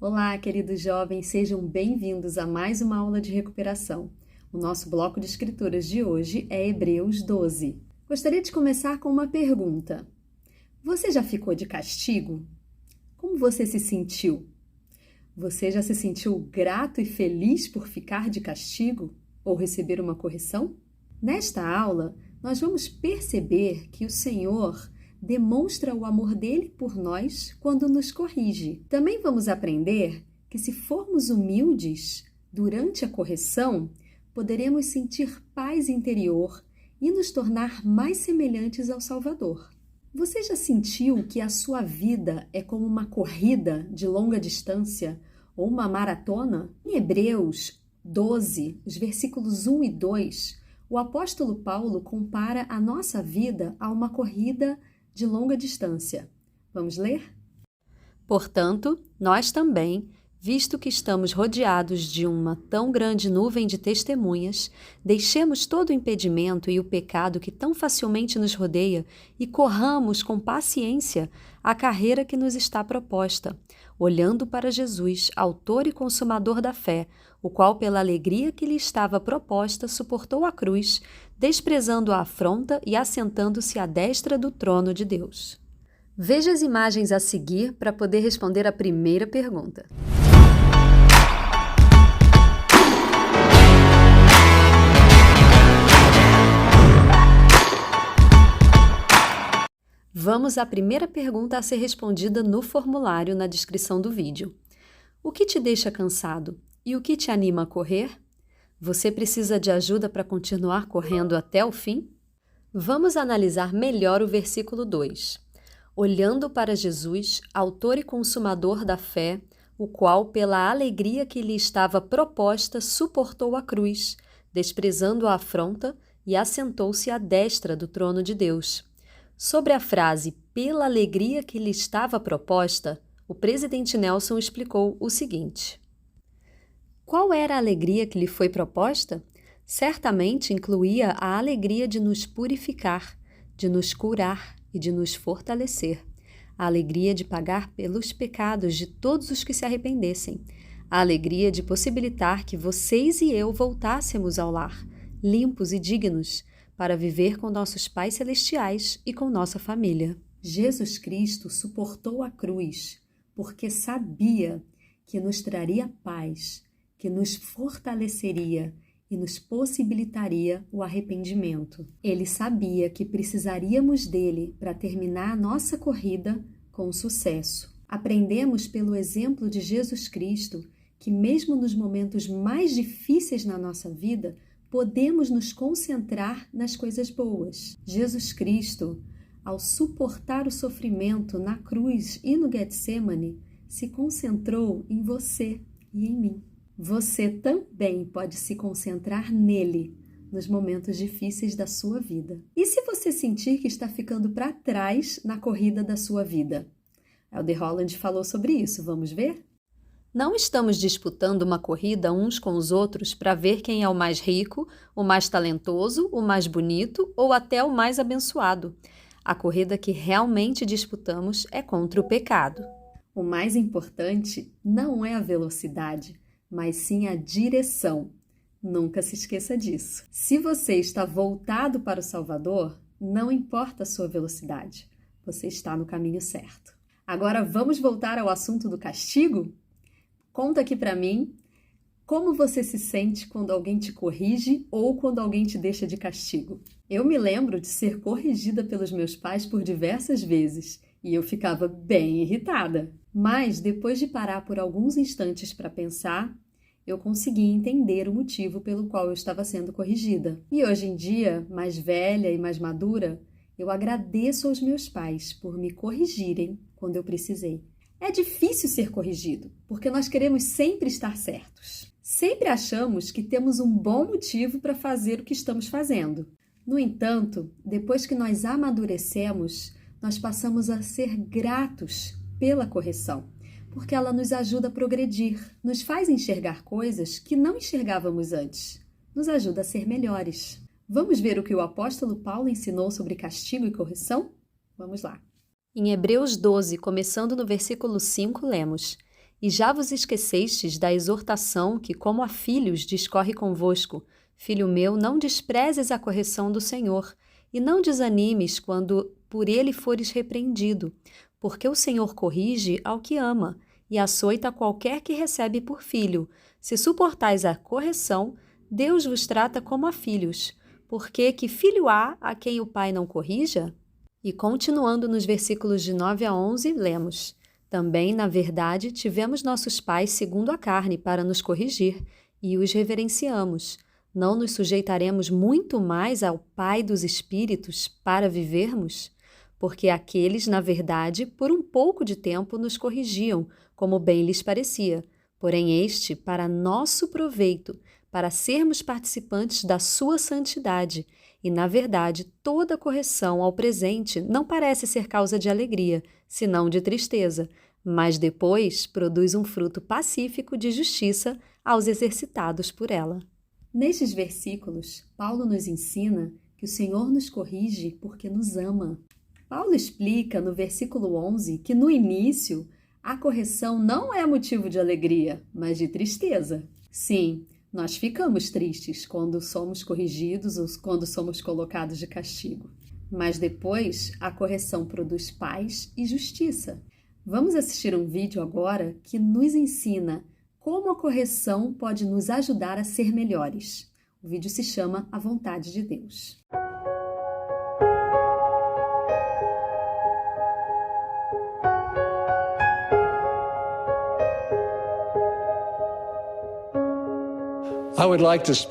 Olá, queridos jovens, sejam bem-vindos a mais uma aula de recuperação. O nosso bloco de escrituras de hoje é Hebreus 12. Gostaria de começar com uma pergunta. Você já ficou de castigo? Como você se sentiu? Você já se sentiu grato e feliz por ficar de castigo ou receber uma correção? Nesta aula, nós vamos perceber que o Senhor demonstra o amor dele por nós quando nos corrige. Também vamos aprender que, se formos humildes durante a correção, poderemos sentir paz interior e nos tornar mais semelhantes ao Salvador. Você já sentiu que a sua vida é como uma corrida de longa distância ou uma maratona? Em Hebreus 12, os versículos 1 e 2, o apóstolo Paulo compara a nossa vida a uma corrida de longa distância. Vamos ler? Portanto, nós também, visto que estamos rodeados de uma tão grande nuvem de testemunhas, deixemos todo o impedimento e o pecado que tão facilmente nos rodeia e corramos com paciência a carreira que nos está proposta, olhando para Jesus, autor e consumador da fé, o qual, pela alegria que lhe estava proposta, suportou a cruz, desprezando a afronta e assentando-se à destra do trono de Deus. Veja as imagens a seguir para poder responder a primeira pergunta. Vamos à primeira pergunta a ser respondida no formulário na descrição do vídeo. O que te deixa cansado e o que te anima a correr? Você precisa de ajuda para continuar correndo até o fim? Vamos analisar melhor o versículo 2. Olhando para Jesus, autor e consumador da fé, o qual, pela alegria que lhe estava proposta, suportou a cruz, desprezando a afronta, e assentou-se à destra do trono de Deus. Sobre a frase "pela alegria que lhe estava proposta", o presidente Nelson explicou o seguinte: qual era a alegria que lhe foi proposta? Certamente incluía a alegria de nos purificar, de nos curar e de nos fortalecer. A alegria de pagar pelos pecados de todos os que se arrependessem. A alegria de possibilitar que vocês e eu voltássemos ao lar, limpos e dignos, para viver com nossos pais celestiais e com nossa família. Jesus Cristo suportou a cruz porque sabia que nos traria paz, que nos fortaleceria e nos possibilitaria o arrependimento. Ele sabia que precisaríamos dele para terminar a nossa corrida com sucesso. Aprendemos pelo exemplo de Jesus Cristo que, mesmo nos momentos mais difíceis na nossa vida, podemos nos concentrar nas coisas boas. Jesus Cristo, ao suportar o sofrimento na cruz e no Getsêmani, se concentrou em você e em mim. Você também pode se concentrar nele nos momentos difíceis da sua vida. E se você sentir que está ficando para trás na corrida da sua vida? Elder Holland falou sobre isso, vamos ver? Não estamos disputando uma corrida uns com os outros para ver quem é o mais rico, o mais talentoso, o mais bonito ou até o mais abençoado. A corrida que realmente disputamos é contra o pecado. O mais importante não é a velocidade, mas sim a direção. Nunca se esqueça disso. Se você está voltado para o Salvador, não importa a sua velocidade, você está no caminho certo. Agora vamos voltar ao assunto do castigo? Conta aqui para mim como você se sente quando alguém te corrige ou quando alguém te deixa de castigo. Eu me lembro de ser corrigida pelos meus pais por diversas vezes e eu ficava bem irritada. Mas, depois de parar por alguns instantes para pensar, eu consegui entender o motivo pelo qual eu estava sendo corrigida. E hoje em dia, mais velha e mais madura, eu agradeço aos meus pais por me corrigirem quando eu precisei. É difícil ser corrigido, porque nós queremos sempre estar certos. Sempre achamos que temos um bom motivo para fazer o que estamos fazendo. No entanto, depois que nós amadurecemos, nós passamos a ser gratos pela correção, porque ela nos ajuda a progredir, nos faz enxergar coisas que não enxergávamos antes, nos ajuda a ser melhores. Vamos ver o que o apóstolo Paulo ensinou sobre castigo e correção? Vamos lá. Em Hebreus 12, começando no versículo 5, lemos: E já vos esquecestes da exortação que, como a filhos, discorre convosco. Filho meu, não desprezes a correção do Senhor, e não desanimes quando por ele fores repreendido, porque o Senhor corrige ao que ama, e açoita qualquer que recebe por filho. Se suportais a correção, Deus vos trata como a filhos. Porque que filho há a quem o pai não corrija? E continuando nos versículos de 9 a 11, lemos: Também, na verdade, tivemos nossos pais segundo a carne para nos corrigir, e os reverenciamos. Não nos sujeitaremos muito mais ao Pai dos Espíritos para vivermos? Porque aqueles, na verdade, por um pouco de tempo nos corrigiam, como bem lhes parecia. Porém este, para nosso proveito, para sermos participantes da sua santidade. E, na verdade, toda correção ao presente não parece ser causa de alegria, senão de tristeza, mas depois produz um fruto pacífico de justiça aos exercitados por ela. Nestes versículos, Paulo nos ensina que o Senhor nos corrige porque nos ama. Paulo explica no versículo 11 que no início a correção não é motivo de alegria, mas de tristeza. Sim, nós ficamos tristes quando somos corrigidos ou quando somos colocados de castigo. Mas depois a correção produz paz e justiça. Vamos assistir um vídeo agora que nos ensina como a correção pode nos ajudar a ser melhores. O vídeo se chama A Vontade de Deus.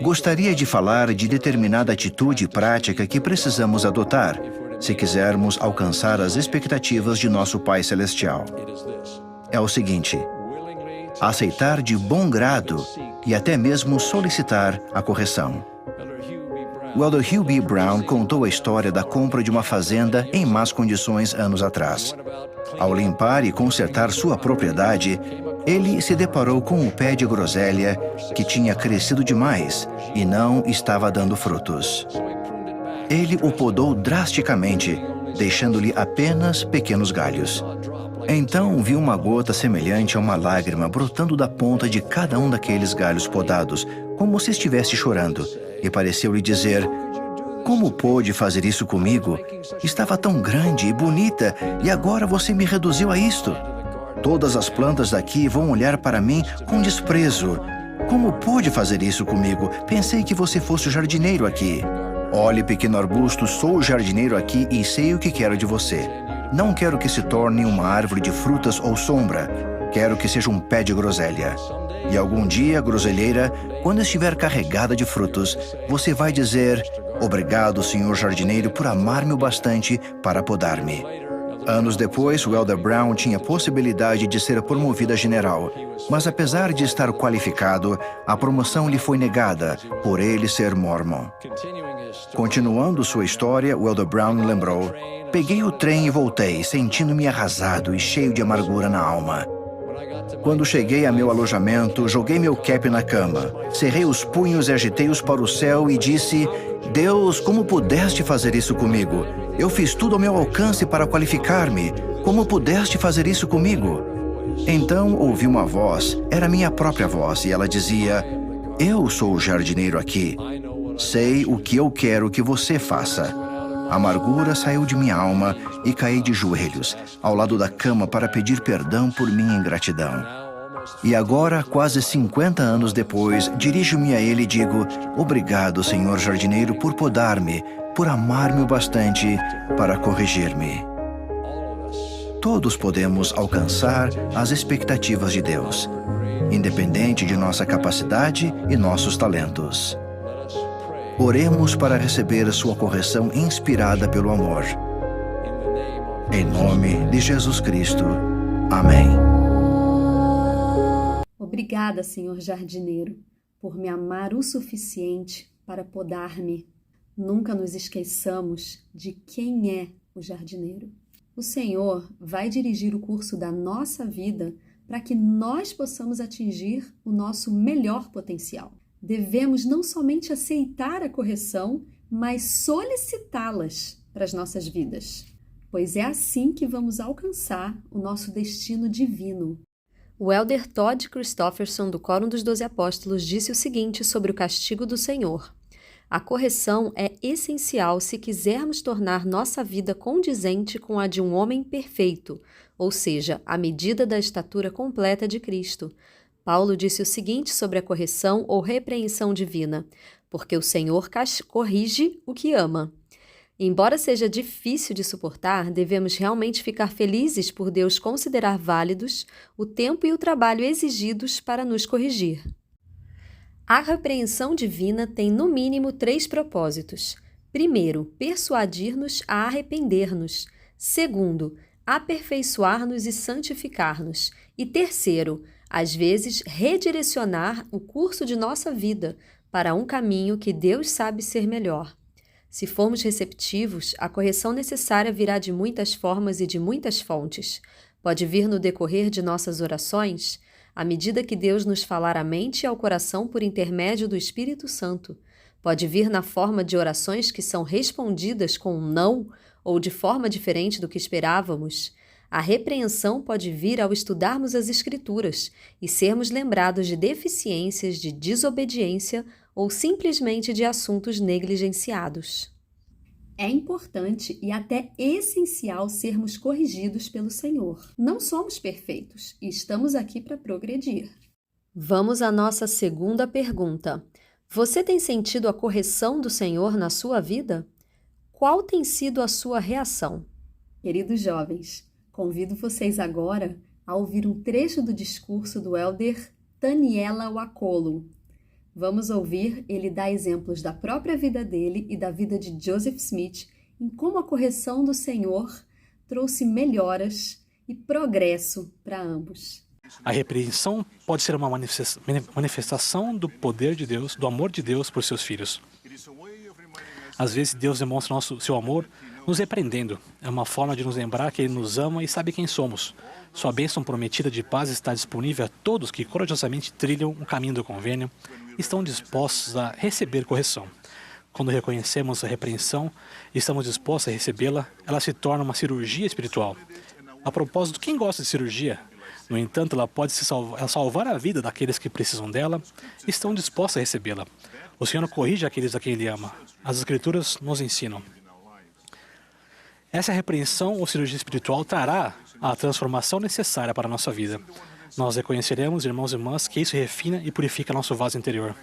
Gostaria de falar de determinada atitude prática que precisamos adotar se quisermos alcançar as expectativas de nosso Pai Celestial. É o seguinte: aceitar de bom grado e até mesmo solicitar a correção. O Elder Hugh B. Brown contou a história da compra de uma fazenda em más condições anos atrás. Ao limpar e consertar sua propriedade, ele se deparou com um pé de groselha que tinha crescido demais e não estava dando frutos. Ele o podou drasticamente, deixando-lhe apenas pequenos galhos. Então viu uma gota semelhante a uma lágrima brotando da ponta de cada um daqueles galhos podados, como se estivesse chorando, e pareceu-lhe dizer: Como pôde fazer isso comigo? Estava tão grande e bonita, e agora você me reduziu a isto. Todas as plantas daqui vão olhar para mim com desprezo. Como pôde fazer isso comigo? Pensei que você fosse o jardineiro aqui. Olhe, pequeno arbusto, sou o jardineiro aqui e sei o que quero de você. Não quero que se torne uma árvore de frutas ou sombra. Quero que seja um pé de groselha. E algum dia, groselheira, quando estiver carregada de frutos, você vai dizer: Obrigado, senhor jardineiro, por amar-me o bastante para podar-me. Anos depois, o Elder Brown tinha possibilidade de ser promovido a general, mas apesar de estar qualificado, a promoção lhe foi negada, por ele ser mormon. Continuando sua história, o Elder Brown lembrou: Peguei o trem e voltei, sentindo-me arrasado e cheio de amargura na alma. Quando cheguei a meu alojamento, joguei meu cap na cama, cerrei os punhos e agitei-os para o céu e disse: Deus, como pudeste fazer isso comigo? Eu fiz tudo ao meu alcance para qualificar-me. Como pudeste fazer isso comigo? Então ouvi uma voz, era minha própria voz, e ela dizia: Eu sou o jardineiro aqui. Sei o que eu quero que você faça. A amargura saiu de minha alma e caí de joelhos, ao lado da cama para pedir perdão por minha ingratidão. E agora, quase 50 anos depois, dirijo-me a ele e digo: Obrigado, senhor jardineiro, por podar-me, por amar-me o bastante para corrigir-me. Todos podemos alcançar as expectativas de Deus, independente de nossa capacidade e nossos talentos. Oremos para receber sua correção inspirada pelo amor. Em nome de Jesus Cristo. Amém. Obrigada, Senhor jardineiro, por me amar o suficiente para podar-me. Nunca nos esqueçamos de quem é o jardineiro. O Senhor vai dirigir o curso da nossa vida para que nós possamos atingir o nosso melhor potencial. Devemos não somente aceitar a correção, mas solicitá-las para as nossas vidas, pois é assim que vamos alcançar o nosso destino divino. O elder Todd Christofferson, do Quórum dos 12 Apóstolos, disse o seguinte sobre o castigo do Senhor: a correção é essencial se quisermos tornar nossa vida condizente com a de um homem perfeito, ou seja, à medida da estatura completa de Cristo. Paulo disse o seguinte sobre a correção ou repreensão divina: porque o Senhor corrige o que ama. Embora seja difícil de suportar, devemos realmente ficar felizes por Deus considerar válidos o tempo e o trabalho exigidos para nos corrigir. A repreensão divina tem no mínimo 3 propósitos. Primeiro, persuadir-nos a arrepender-nos. Segundo, aperfeiçoar-nos e santificar-nos. E terceiro, às vezes, redirecionar o curso de nossa vida para um caminho que Deus sabe ser melhor. Se formos receptivos, a correção necessária virá de muitas formas e de muitas fontes. Pode vir no decorrer de nossas orações, à medida que Deus nos falar à mente e ao coração por intermédio do Espírito Santo. Pode vir na forma de orações que são respondidas com um não ou de forma diferente do que esperávamos. A repreensão pode vir ao estudarmos as Escrituras e sermos lembrados de deficiências, de desobediência ou simplesmente de assuntos negligenciados. É importante e até essencial sermos corrigidos pelo Senhor. Não somos perfeitos e estamos aqui para progredir. Vamos à nossa segunda pergunta. Você tem sentido a correção do Senhor na sua vida? Qual tem sido a sua reação? Queridos jovens, convido vocês agora a ouvir um trecho do discurso do elder Taniela Wakolo. Vamos ouvir ele dar exemplos da própria vida dele e da vida de Joseph Smith em como a correção do Senhor trouxe melhoras e progresso para ambos. A repreensão pode ser uma manifestação do poder de Deus, do amor de Deus por seus filhos. Às vezes Deus demonstra seu amor nos repreendendo. É uma forma de nos lembrar que Ele nos ama e sabe quem somos. Sua bênção prometida de paz está disponível a todos que corajosamente trilham o caminho do convênio e estão dispostos a receber correção. Quando reconhecemos a repreensão e estamos dispostos a recebê-la, ela se torna uma cirurgia espiritual. A propósito, quem gosta de cirurgia? No entanto, ela pode salvar a vida daqueles que precisam dela e estão dispostos a recebê-la. O Senhor corrige aqueles a quem Ele ama. As Escrituras nos ensinam. Essa repreensão ou cirurgia espiritual trará a transformação necessária para a nossa vida. Nós reconheceremos, irmãos e irmãs, que isso refina e purifica nosso vaso interior.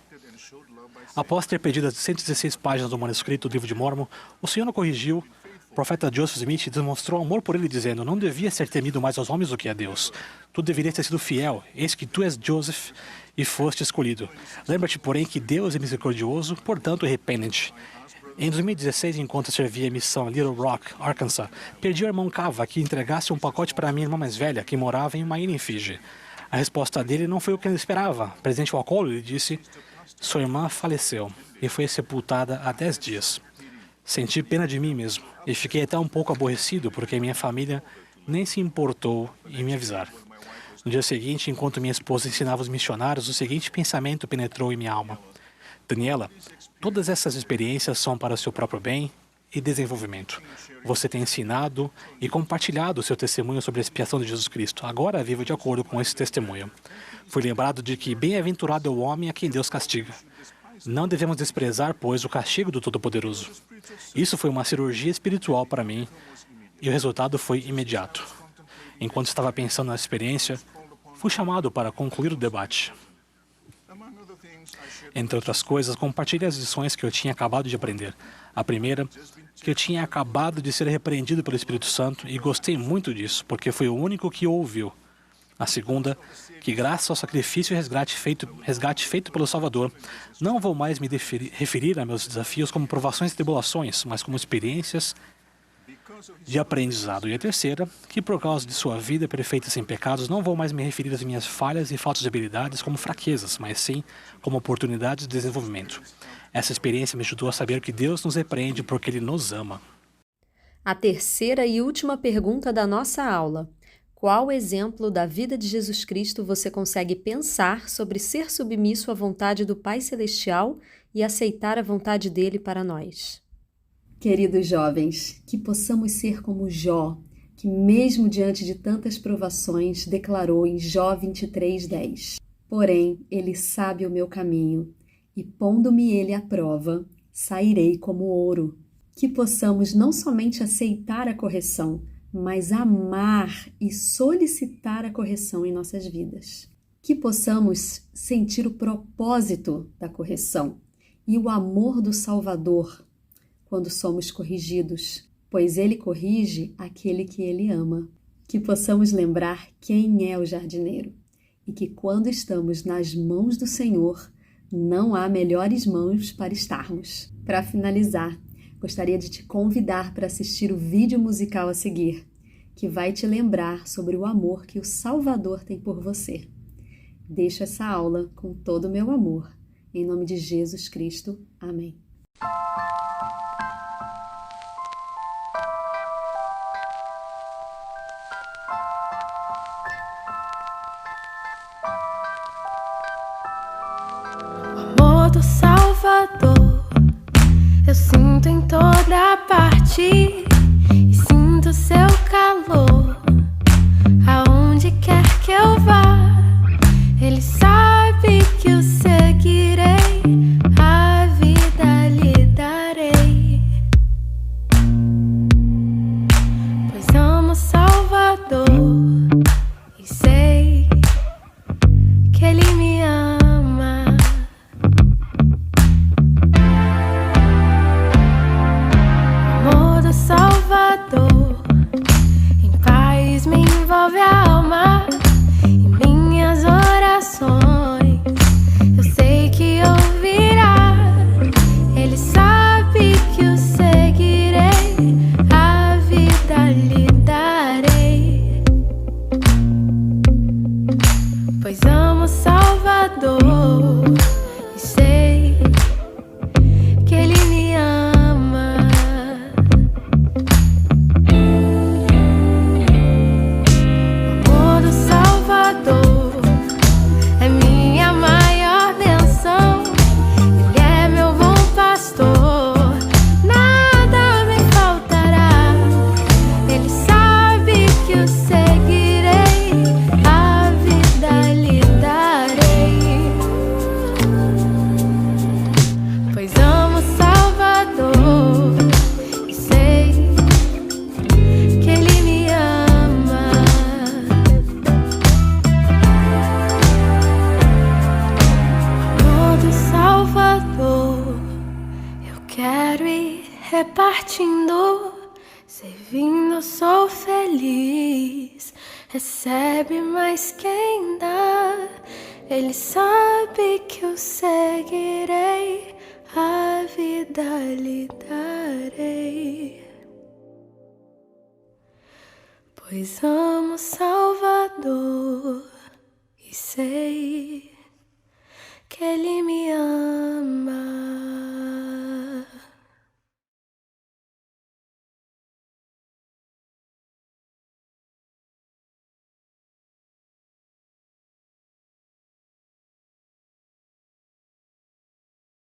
Após ter perdido as 116 páginas do manuscrito do livro de Mórmon, o Senhor o corrigiu. O profeta Joseph Smith demonstrou amor por ele, dizendo: não devia ser temido mais aos homens do que a Deus. Tu deverias ter sido fiel, eis que tu és Joseph e foste escolhido. Lembra-te, porém, que Deus é misericordioso, portanto arrepende-te. Em 2016, enquanto servia a missão Little Rock, Arkansas, perdi o irmão Cava, que entregasse um pacote para a minha irmã mais velha, que morava em uma ilha em Fiji. A resposta dele não foi o que ele esperava. Presidente Wakolo lhe disse: sua irmã faleceu e foi sepultada há 10 dias. Senti pena de mim mesmo e fiquei até um pouco aborrecido porque minha família nem se importou em me avisar. No dia seguinte, enquanto minha esposa ensinava os missionários, o seguinte pensamento penetrou em minha alma: Daniela, todas essas experiências são para o seu próprio bem e desenvolvimento. Você tem ensinado e compartilhado o seu testemunho sobre a expiação de Jesus Cristo. Agora vivo de acordo com esse testemunho. Fui lembrado de que bem-aventurado é o homem a quem Deus castiga. Não devemos desprezar, pois, o castigo do Todo-Poderoso. Isso foi uma cirurgia espiritual para mim e o resultado foi imediato. Enquanto estava pensando na experiência, fui chamado para concluir o debate. Entre outras coisas, compartilhei as lições que eu tinha acabado de aprender. A primeira, que eu tinha acabado de ser repreendido pelo Espírito Santo e gostei muito disso, porque foi o único que o ouviu. A segunda, que graças ao sacrifício e resgate feito pelo Salvador, não vou mais me referir a meus desafios como provações e tribulações, mas como experiências de aprendizado. E a terceira, que por causa de sua vida perfeita sem pecados, não vou mais me referir às minhas falhas e faltas de habilidades como fraquezas, mas sim como oportunidades de desenvolvimento. Essa experiência me ajudou a saber que Deus nos repreende porque Ele nos ama. A terceira e última pergunta da nossa aula: qual exemplo da vida de Jesus Cristo você consegue pensar sobre ser submisso à vontade do Pai Celestial e aceitar a vontade dele para nós? Queridos jovens, que possamos ser como Jó, que mesmo diante de tantas provações, declarou em Jó 23:10: Porém, ele sabe o meu caminho, e pondo-me ele à prova, sairei como ouro. Que possamos não somente aceitar a correção, mas amar e solicitar a correção em nossas vidas. Que possamos sentir o propósito da correção e o amor do Salvador quando somos corrigidos, pois ele corrige aquele que ele ama. Que possamos lembrar quem é o jardineiro e que quando estamos nas mãos do Senhor, não há melhores mãos para estarmos. Para finalizar, gostaria de te convidar para assistir o vídeo musical a seguir, que vai te lembrar sobre o amor que o Salvador tem por você. Deixo essa aula com todo o meu amor. Em nome de Jesus Cristo. Amém. O amor do Salvador eu sinto em toda parte e sinto seu calor aonde quer que eu vá. Ele sabe que eu seguirei, a vida lhe darei, pois amo o Salvador e sei que ele me ama. O amor do Salvador em paz me envolve a alma. Minhas orações, eu sei que ouvirá. Ele sabe que eu seguirei, a vida lhe darei, pois amo o Salvador e sei que ele me ama. O amor do Salvador é minha maior bênção. Ele é meu bom pastor, nada me faltará. Ele sabe que eu seguirei, a vida lhe darei, pois amo o Salvador e sei que ele me ama. Amor do Salvador, eu quero ir repartindo, servindo, sou feliz. Recebe mais quem dá, ele sabe que eu seguirei, a vida lhe darei, pois amo o Salvador e sei que ele me ama.